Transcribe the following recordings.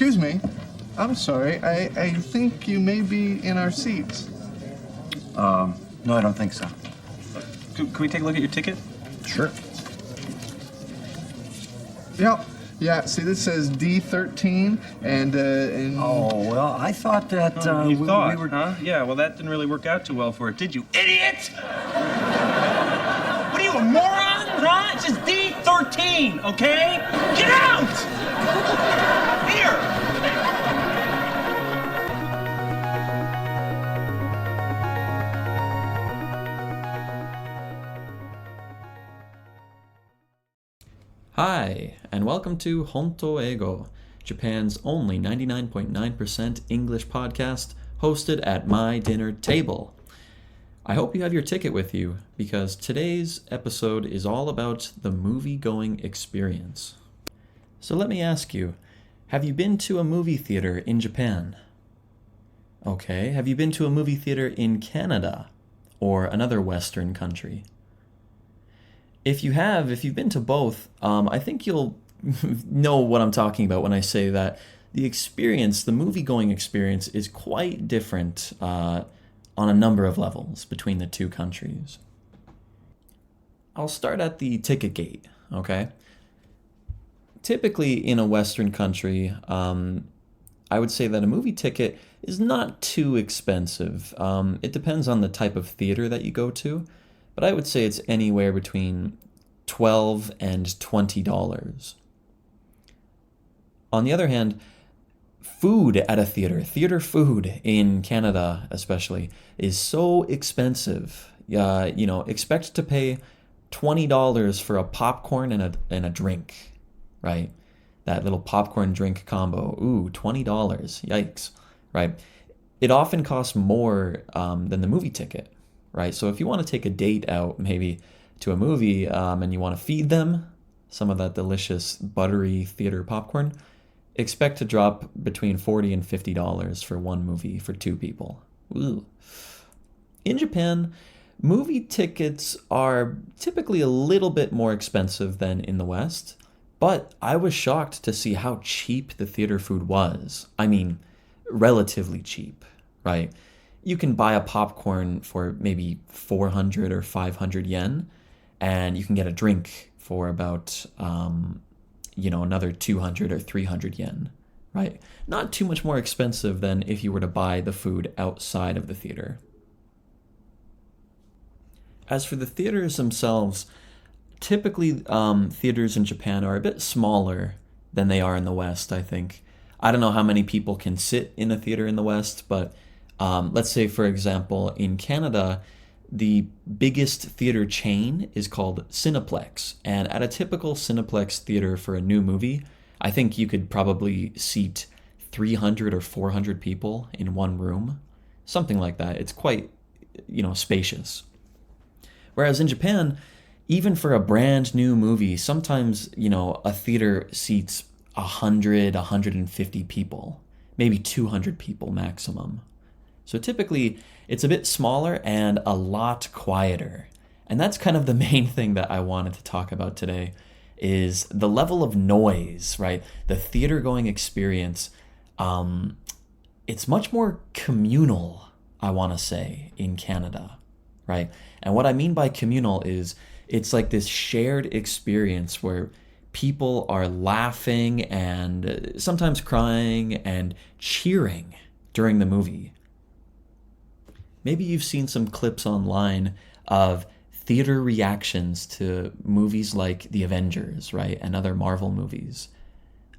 excuse me. I'm sorry. I think you may be in our seats. No, I don't think so. Can we take a look at your ticket? Sure. Yep. Yeah, see, this says D13, and Oh, well, I thought that, You we thought, were... huh? Yeah, well, that didn't really work out too well for it, did you, idiot? What are you, a moron, huh? It's just D13, okay? Get out! Here! Hi, and welcome to Honto Ego, Japan's only 99.9% English podcast hosted at my dinner table. I hope you have your ticket with you, because today's episode is all about the movie-going experience. So let me ask you, have you been to a movie theater in Japan? Okay, have you been to a movie theater in Canada or another Western country? If you've been to both, I think you'll know what I'm talking about when I say that the movie-going experience is quite different on a number of levels between the two countries. I'll start at the ticket gate, okay? Typically in a Western country, I would say that a movie ticket is not too expensive. It depends on the type of theater that you go to, but I would say it's anywhere between $12 and $20. On the other hand, food at a theater food in Canada especially, is so expensive. Expect to pay $20 for a popcorn and a drink, right? That little popcorn drink combo. Ooh, $20. Yikes, right? It often costs more than the movie ticket. Right, so if you want to take a date out maybe to a movie and you want to feed them some of that delicious buttery theater popcorn, expect to drop between $40 and $50 for one movie for two people. Ooh. In Japan, movie tickets are typically a little bit more expensive than in the West, but I was shocked to see how cheap the theater food was. I mean, relatively cheap, right? You can buy a popcorn for maybe 400 or 500 yen, and you can get a drink for about, another 200 or 300 yen, right? Not too much more expensive than if you were to buy the food outside of the theater. As for the theaters themselves, typically theaters in Japan are a bit smaller than they are in the West, I think. I don't know how many people can sit in a theater in the West, but let's say, for example, in Canada, the biggest theater chain is called Cineplex. And at a typical Cineplex theater for a new movie, I think you could probably seat 300 or 400 people in one room. Something like that. It's quite, spacious. Whereas in Japan, even for a brand new movie, sometimes, a theater seats 100, 150 people, maybe 200 people maximum. So typically, it's a bit smaller and a lot quieter. And that's kind of the main thing that I wanted to talk about today, is the level of noise, right? The theater-going experience. It's much more communal, I want to say, in Canada, right? And what I mean by communal is it's like this shared experience where people are laughing and sometimes crying and cheering during the movie. Maybe you've seen some clips online of theater reactions to movies like The Avengers, right? And other Marvel movies.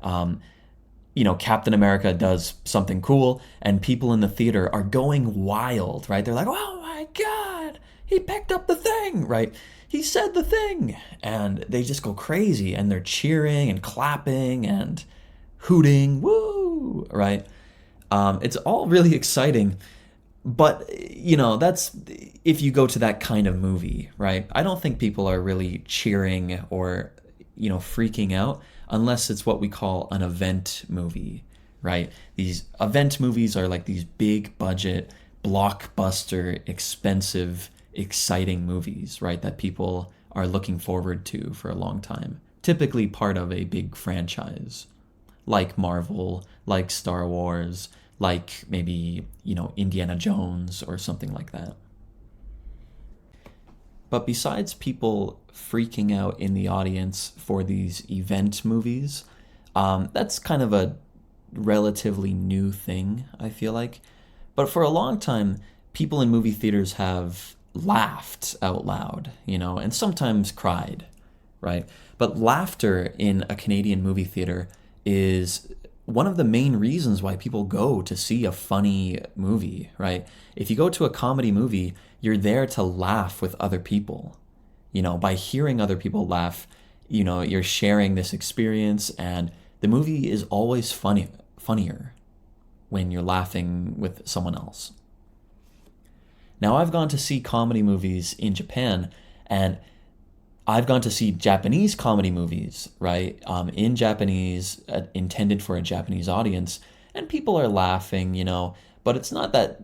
Captain America does something cool and people in the theater are going wild, right? They're like, oh my God, he picked up the thing, right? He said the thing. And they just go crazy and they're cheering and clapping and hooting, woo, right? It's all really exciting. But, that's if you go to that kind of movie, right? I don't think people are really cheering or, freaking out unless it's what we call an event movie, right? These event movies are like these big budget, blockbuster, expensive, exciting movies, right? That people are looking forward to for a long time. Typically part of a big franchise, like Marvel, like Star Wars, like maybe, Indiana Jones or something like that. But besides people freaking out in the audience for these event movies, that's kind of a relatively new thing, I feel like. But for a long time, people in movie theaters have laughed out loud, and sometimes cried, right? But laughter in a Canadian movie theater is one of the main reasons why people go to see a funny movie, right? If you go to a comedy movie, you're there to laugh with other people. By hearing other people laugh, you're sharing this experience, and the movie is always funnier when you're laughing with someone else. Now, I've gone to see comedy movies in Japan, and I've gone to see Japanese comedy movies, right, in Japanese, intended for a Japanese audience, and people are laughing, but it's not that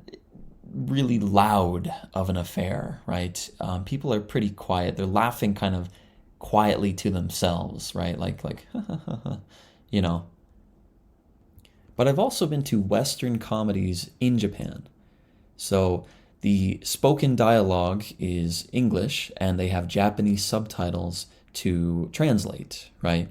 really loud of an affair, right? People are pretty quiet. They're laughing kind of quietly to themselves, right? Like, But I've also been to Western comedies in Japan. So the spoken dialogue is English, and they have Japanese subtitles to translate, right?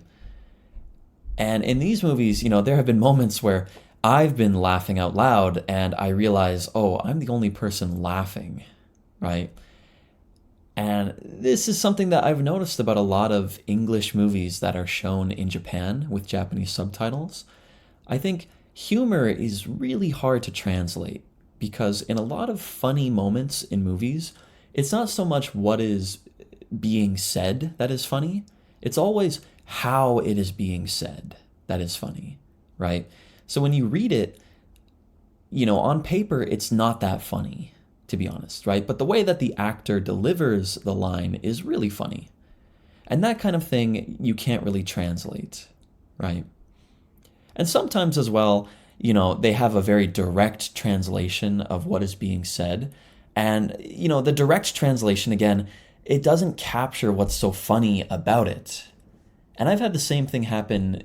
And in these movies, there have been moments where I've been laughing out loud, and I realize, oh, I'm the only person laughing, right? And this is something that I've noticed about a lot of English movies that are shown in Japan with Japanese subtitles. I think humor is really hard to translate, because in a lot of funny moments in movies, it's not so much what is being said that is funny. It's always how it is being said that is funny, right? So when you read it, on paper, it's not that funny, to be honest, right? But the way that the actor delivers the line is really funny. And that kind of thing you can't really translate, right? And sometimes as well, they have a very direct translation of what is being said. And, the direct translation, again, it doesn't capture what's so funny about it. And I've had the same thing happen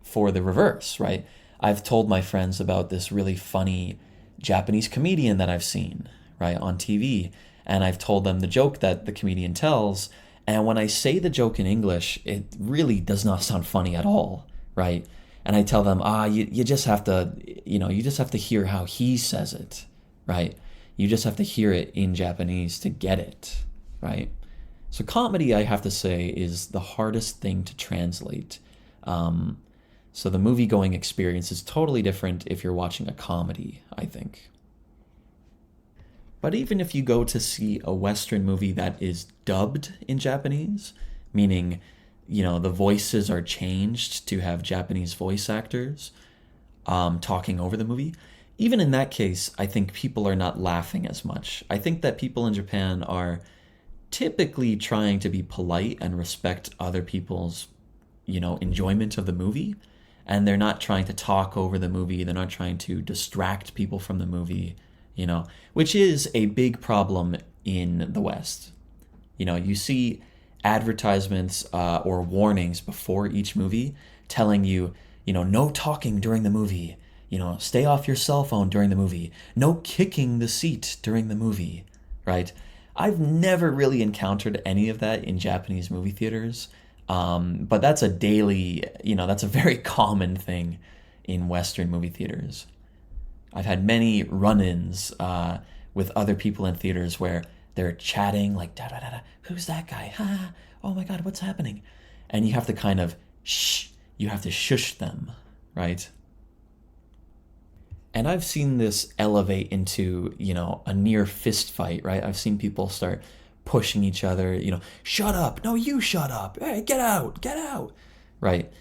for the reverse, right? I've told my friends about this really funny Japanese comedian that I've seen, right, on TV. And I've told them the joke that the comedian tells. And when I say the joke in English, it really does not sound funny at all, right? And I tell them, you just have to, you just have to hear how he says it, right? You just have to hear it in Japanese to get it, right? So comedy, I have to say, is the hardest thing to translate. So the movie-going experience is totally different if you're watching a comedy, I think. But even if you go to see a Western movie that is dubbed in Japanese, meaning the voices are changed to have Japanese voice actors talking over the movie. Even in that case, I think people are not laughing as much. I think that people in Japan are typically trying to be polite and respect other people's, enjoyment of the movie. And they're not trying to talk over the movie. They're not trying to distract people from the movie, which is a big problem in the West. You see advertisements or warnings before each movie telling you, no talking during the movie, stay off your cell phone during the movie, no kicking the seat during the movie, right? I've never really encountered any of that in Japanese movie theaters, but that's a daily, that's a very common thing in Western movie theaters. I've had many run-ins with other people in theaters where they're chatting like, da da da da, who's that guy? Ha, oh my God, what's happening? And you have to kind of you have to shush them, right? And I've seen this elevate into, a near fist fight, right? I've seen people start pushing each other, shut up, no, you shut up, hey, get out, right?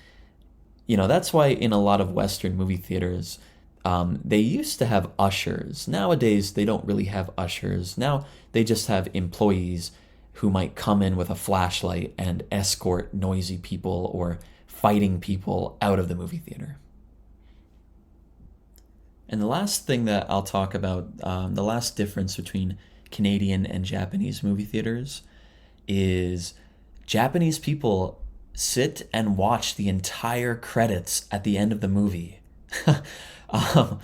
That's why in a lot of Western movie theaters, they used to have ushers. Nowadays, they don't really have ushers. Now they just have employees who might come in with a flashlight and escort noisy people or fighting people out of the movie theater. And the last thing that I'll talk about, the last difference between Canadian and Japanese movie theaters is Japanese people sit and watch the entire credits at the end of the movie. um,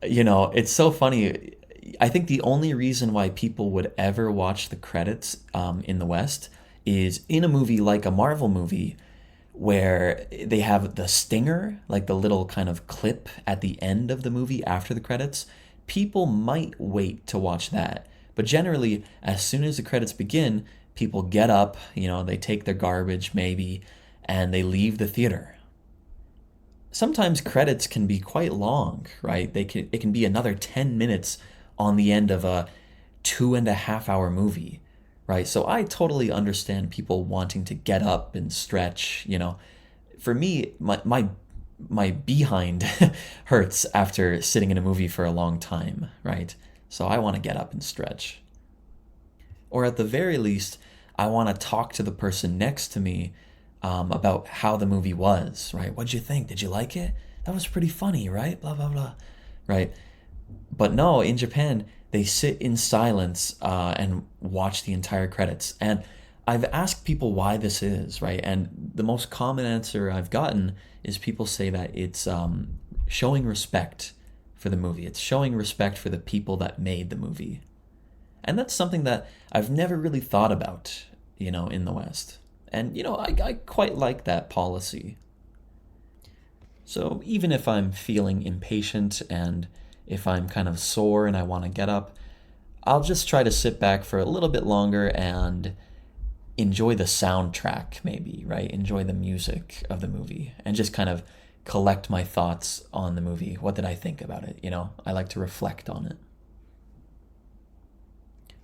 it's so funny. I think the only reason why people would ever watch the credits in the West is in a movie like a Marvel movie where they have the stinger, like the little kind of clip at the end of the movie after the credits. People might wait to watch that. But generally, as soon as the credits begin, people get up, they take their garbage maybe, and they leave the theater. Sometimes credits can be quite long, right? It can be another 10 minutes on the end of a 2.5 hour movie, right? So I totally understand people wanting to get up and stretch. For me, my behind hurts after sitting in a movie for a long time, right? So I want to get up and stretch. Or at the very least, I want to talk to the person next to me about how the movie was, right? What'd you think? Did you like it? That was pretty funny, right? Blah, blah, blah, right? But no, in Japan, they sit in silence and watch the entire credits. And I've asked people why this is, right? And the most common answer I've gotten is people say that it's showing respect for the movie. It's showing respect for the people that made the movie. And that's something that I've never really thought about, in the West. And, I quite like that policy. So even if I'm feeling impatient and if I'm kind of sore and I want to get up, I'll just try to sit back for a little bit longer and enjoy the soundtrack maybe, right? Enjoy the music of the movie and just kind of collect my thoughts on the movie. What did I think about it? I like to reflect on it.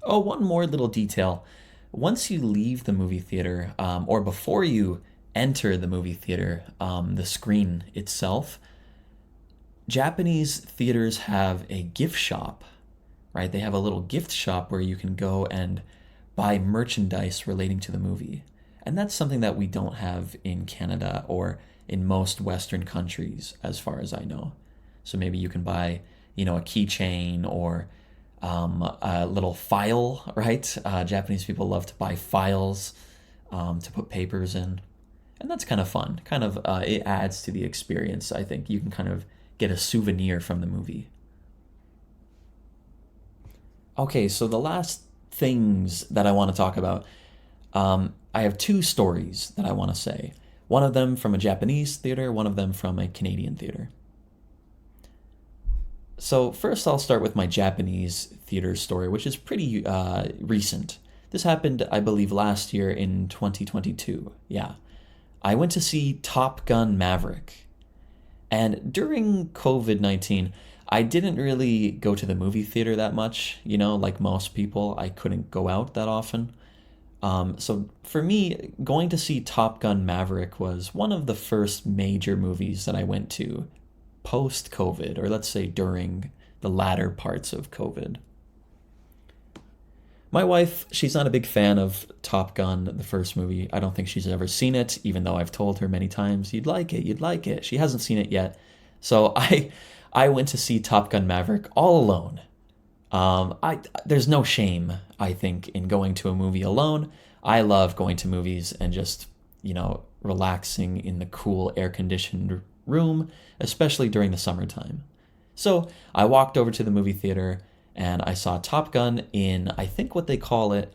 Oh, one more little detail. Once you leave the movie theater, or before you enter the movie theater, the screen itself, Japanese theaters have a gift shop, right? They have a little gift shop where you can go and buy merchandise relating to the movie. And that's something that we don't have in Canada or in most Western countries, as far as I know. So maybe you can buy, a keychain or a little file, right? Japanese people love to buy files to put papers in. And that's kind of fun. It adds to the experience, I think. You can kind of get a souvenir from the movie. Okay, so the last things that I want to talk about, I have two stories that I want to say. One of them from a Japanese theater, one of them from a Canadian theater. So first I'll start with my Japanese theater story, which is pretty recent. This happened, I believe, last year in 2022. Yeah. I went to see Top Gun Maverick. And during COVID-19, I didn't really go to the movie theater that much. Like most people, I couldn't go out that often. So for me, going to see Top Gun Maverick was one of the first major movies that I went to post-COVID, or let's say during the latter parts of COVID. My wife, she's not a big fan of Top Gun, the first movie. I don't think she's ever seen it, even though I've told her many times, you'd like it. She hasn't seen it yet. So I went to see Top Gun Maverick all alone. There's no shame, I think, in going to a movie alone. I love going to movies and just, relaxing in the cool air-conditioned room, especially during the summertime. So I walked over to the movie theater and I saw Top Gun in, I think what they call it,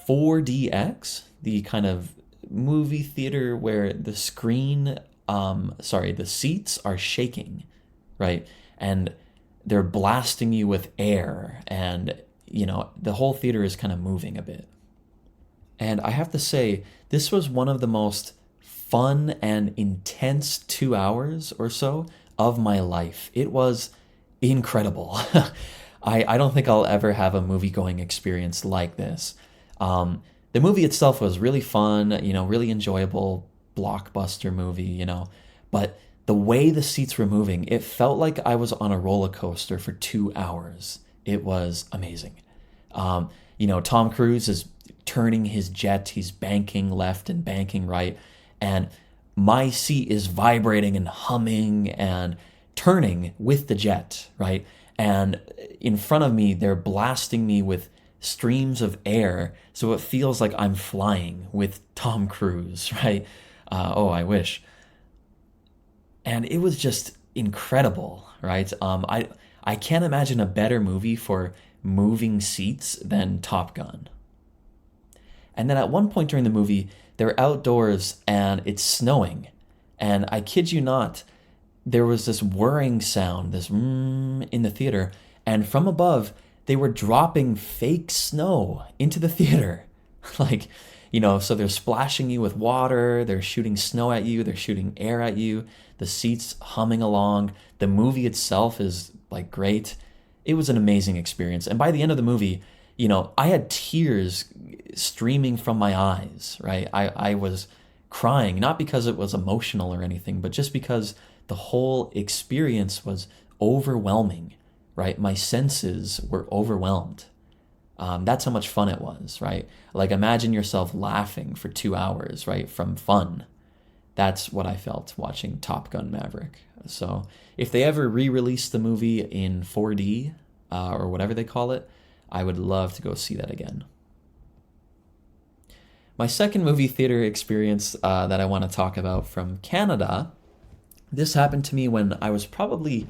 4DX, the kind of movie theater where the the seats are shaking, right? And they're blasting you with air and, the whole theater is kind of moving a bit. And I have to say, this was one of the most fun and intense 2 hours or so of my life. It was incredible. I don't think I'll ever have a movie-going experience like this. The movie itself was really fun, really enjoyable, blockbuster movie, but the way the seats were moving, it felt like I was on a roller coaster for 2 hours. It was amazing. Tom Cruise is turning his jet, he's banking left and banking right, and my seat is vibrating and humming and turning with the jet, right? And in front of me, they're blasting me with streams of air, so it feels like I'm flying with Tom Cruise, right? Oh, I wish. And it was just incredible, right? I can't imagine a better movie for moving seats than Top Gun. And then at one point during the movie, they're outdoors and it's snowing. And I kid you not, there was this whirring sound, this in the theater. And from above, they were dropping fake snow into the theater. Like, so they're splashing you with water, they're shooting snow at you, they're shooting air at you, the seats humming along. The movie itself is like great. It was an amazing experience. And by the end of the movie, I had tears streaming from my eyes, right? I was crying, not because it was emotional or anything, but just because the whole experience was overwhelming, right? My senses were overwhelmed. That's how much fun it was, right? Like imagine yourself laughing for 2 hours, right? From fun. That's what I felt watching Top Gun Maverick. So if they ever re-release the movie in 4D or whatever they call it, I would love to go see that again. My second movie theater experience that I want to talk about from Canada, this happened to me when I was probably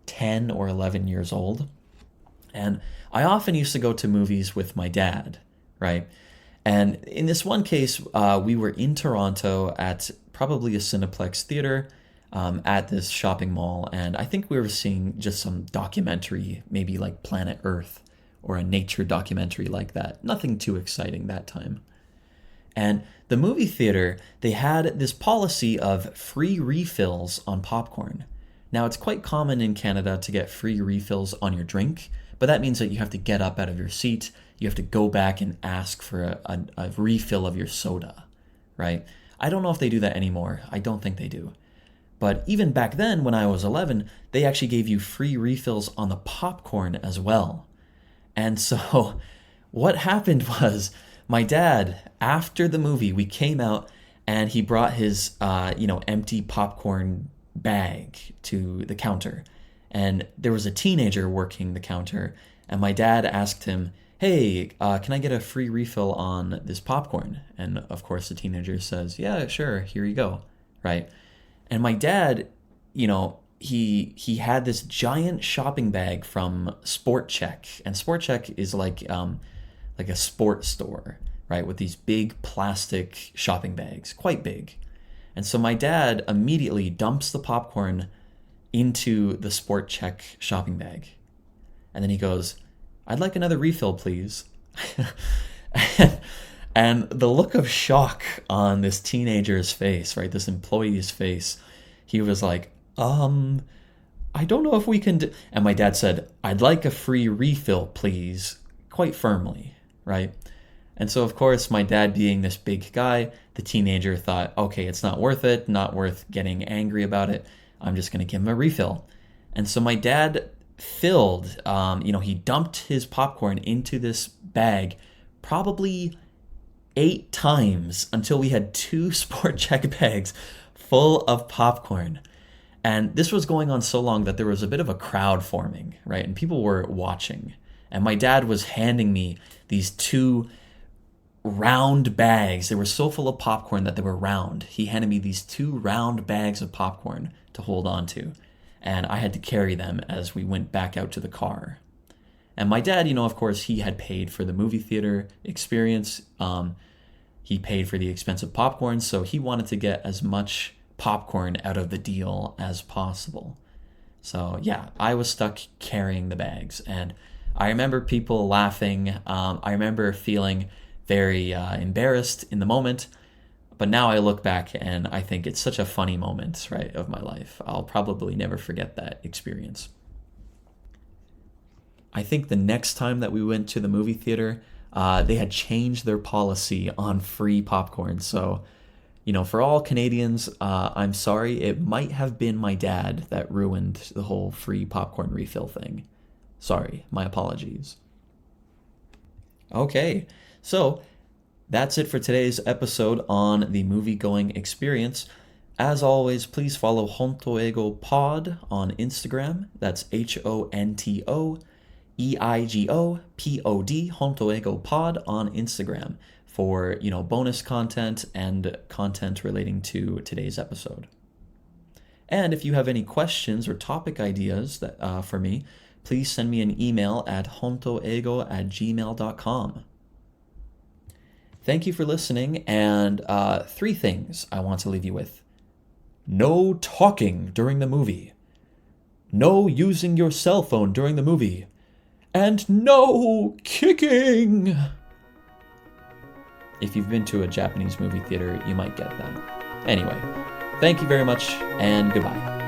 10 or 11 years old. And I often used to go to movies with my dad, right? And in this one case, we were in Toronto at probably a Cineplex theater at this shopping mall. And I think we were seeing just some documentary, maybe like Planet Earth or a nature documentary like that. Nothing too exciting that time. And the movie theater, they had this policy of free refills on popcorn. Now, it's quite common in Canada to get free refills on your drink, but that means that you have to get up out of your seat, you have to go back and ask for a refill of your soda, right? I don't know if they do that anymore. I don't think they do. But even back then, when I was 11, they actually gave you free refills on the popcorn as well. And so what happened was my dad, after the movie, we came out and he brought his, empty popcorn bag to the counter. And there was a teenager working the counter. And my dad asked him, hey, can I get a free refill on this popcorn? And of course, the teenager says, yeah, sure, here you go, right? And my dad, he had this giant shopping bag from Sport Chek, and Sport Chek is like a sports store, right, with these big plastic shopping bags, quite big. And so my dad immediately dumps the popcorn into the Sport Chek shopping bag, and then he goes, "I'd like another refill, please." And the look of shock on this teenager's face, right, this employee's face, he was like, I don't know if we can do... And my dad said, "I'd like a free refill, please," quite firmly, right? And so, of course, my dad being this big guy, the teenager thought, okay, it's not worth it, not worth getting angry about it. I'm just going to give him a refill. And so my dad filled, he dumped his popcorn into this bag probably 8 times until we had 2 Sport Chek bags full of popcorn. And this was going on so long that there was a bit of a crowd forming, right? And people were watching. And my dad was handing me these 2 round bags. They were so full of popcorn that they were round. He handed me these 2 round bags of popcorn to hold on to. And I had to carry them as we went back out to the car. And my dad, of course, he had paid for the movie theater experience. He paid for the expensive popcorn, so he wanted to get as much popcorn out of the deal as possible. So yeah, I was stuck carrying the bags. And I remember people laughing. I remember feeling very embarrassed in the moment. But now I look back and I think it's such a funny moment, right, of my life. I'll probably never forget that experience. I think the next time that we went to the movie theater, they had changed their policy on free popcorn. So, for all Canadians, I'm sorry. It might have been my dad that ruined the whole free popcorn refill thing. Sorry, my apologies. Okay, so that's it for today's episode on the movie-going experience. As always, please follow Hontoego Pod on Instagram. That's HONTOEIGO POD, Hontoego Pod on Instagram, for, bonus content and content relating to today's episode. And if you have any questions or topic ideas for me, please send me an email at hontoego@gmail.com. Thank you for listening, and 3 things I want to leave you with. No talking during the movie. No using your cell phone during the movie. And no kicking! If you've been to a Japanese movie theater, you might get that. Anyway, thank you very much, and goodbye.